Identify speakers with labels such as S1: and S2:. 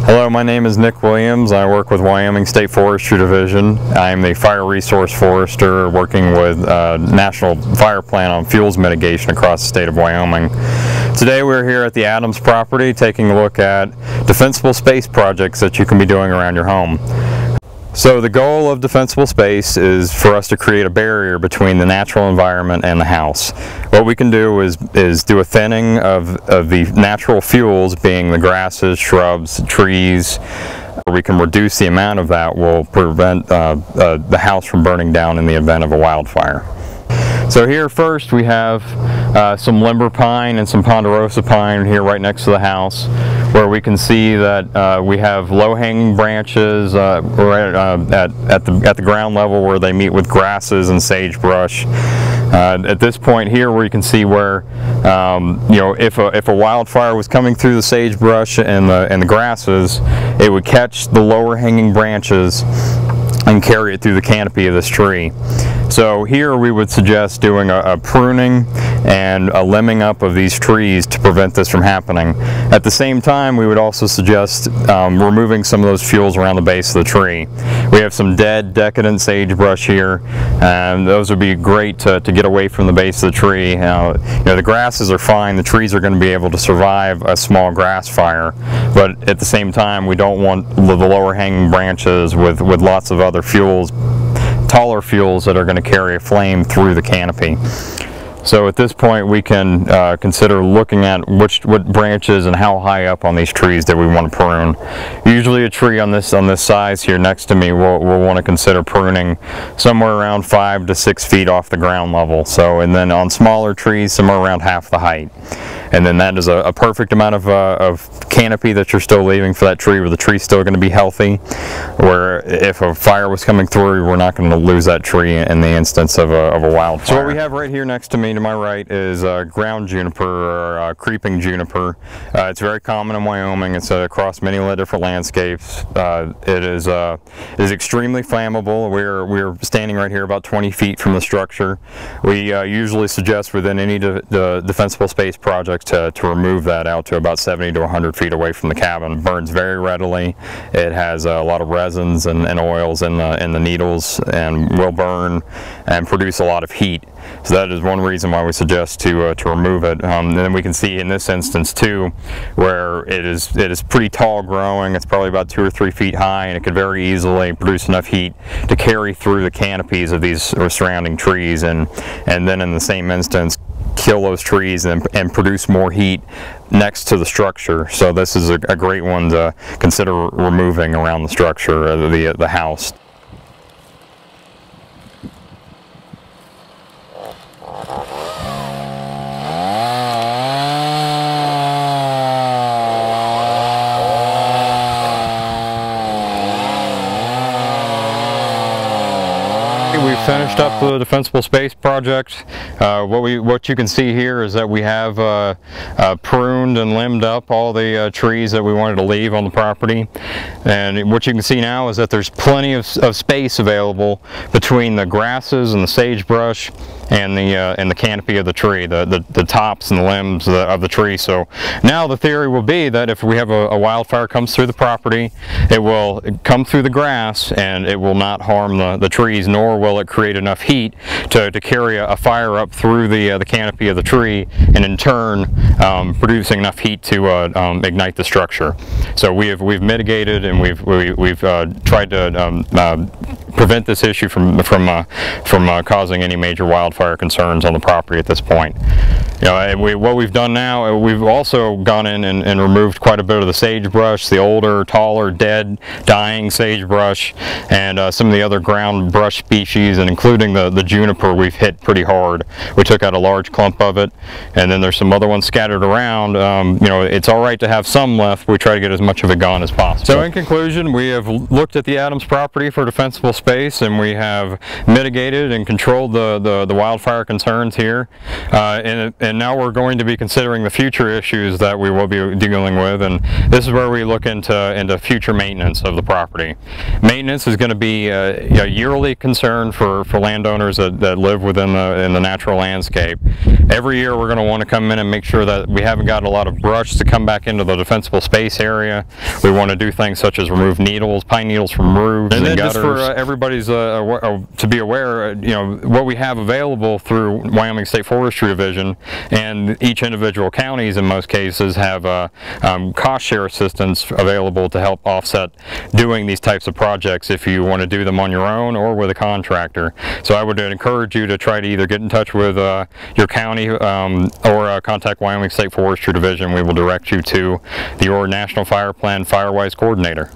S1: Hello, my name is Nick Williams. I work with Wyoming State Forestry Division. I am the fire resource forester working with National Fire Plan on fuels mitigation across the state of Wyoming. Today we're here at the Adams property taking a look at defensible space projects that you can be doing around your home. So the goal of defensible space is for us to create a barrier between the natural environment and the house. What we can do is do a thinning of the natural fuels, being the grasses, shrubs, trees. We can reduce the amount of that will prevent the house from burning down in the event of a wildfire. So here first we have some limber pine and some ponderosa pine here right next to the house, where we can see that we have low-hanging branches right at the ground level where they meet with grasses and sagebrush. At this point here, where you can see where you know, if a wildfire was coming through the sagebrush and the grasses, it would catch the lower hanging branches and carry it through the canopy of this tree. So here we would suggest doing a pruning and a limbing up of these trees to prevent this from happening. At the same time, we would also suggest removing some of those fuels around the base of the tree. We have some dead, decadent sagebrush here, and those would be great to get away from the base of the tree. You know, the grasses are fine, the trees are going to be able to survive a small grass fire, but at the same time we don't want the lower hanging branches with lots of other fuels, taller fuels that are going to carry a flame through the canopy. So at this point we can consider looking at what branches and how high up on these trees that we want to prune. Usually a tree on this size here next to me we'll want to consider pruning somewhere around 5 to 6 feet off the ground level. So, and then on smaller trees somewhere around half the height. And then that is a perfect amount of canopy that you're still leaving for that tree, where the tree's still going to be healthy, where if a fire was coming through, we're not going to lose that tree in the instance of a wildfire. So what we have right here next to me to my right is ground juniper, or creeping juniper. It's very common in Wyoming. It's across many different landscapes. It is extremely flammable. We're standing right here about 20 feet from the structure. We usually suggest within any defensible space project to remove that out to about 70 to 100 feet away from the cabin. It burns very readily. It has a lot of resins and oils in the needles, and will burn and produce a lot of heat. So that is one reason why we suggest to remove it. And then we can see in this instance too, where it is pretty tall growing. It's probably about 2 or 3 feet high, and it could very easily produce enough heat to carry through the canopies of these surrounding trees, and then in the same instance kill those trees and produce more heat next to the structure. So this is a great one to consider removing around the structure of the house. We finished up the defensible space project. What you can see here is that we have pruned and limbed up all the trees that we wanted to leave on the property, and what you can see now is that there's plenty of space available between the grasses and the sagebrush and the canopy of the tree, the tops and the limbs of the tree. So now the theory will be that if we have a wildfire comes through the property, it will come through the grass and it will not harm the trees, nor will it create enough heat to carry a fire up through the canopy of the tree, and in turn producing enough heat to ignite the structure. So we've mitigated, and we've tried to prevent this issue from causing any major wildfire concerns on the property at this point. You know, what we've done now, we've also gone in and removed quite a bit of the sagebrush, the older, taller, dead, dying sagebrush, and some of the other ground brush species, and including the juniper we've hit pretty hard. We took out a large clump of it, and then there's some other ones scattered around. You know, it's all right to have some left. We try to get as much of it gone as possible. So in conclusion, we have looked at the Adams property for defensible space, and we have mitigated and controlled the wildfire concerns here. In And now we're going to be considering the future issues that we will be dealing with, and this is where we look into future maintenance of the property. Maintenance is going to be a yearly concern for landowners that live within the natural landscape. Every year we're going to want to come in and make sure that we haven't got a lot of brush to come back into the defensible space area. We want to do things such as remove needles, pine needles from roofs and gutters. Just for everybody's to be aware, what we have available through Wyoming State Forestry Division, and each individual counties in most cases have cost share assistance available to help offset doing these types of projects if you want to do them on your own or with a contractor. So I would encourage you to try to either get in touch with your county or contact Wyoming State Forestry Division. We will direct you to the National Fire Plan Firewise coordinator.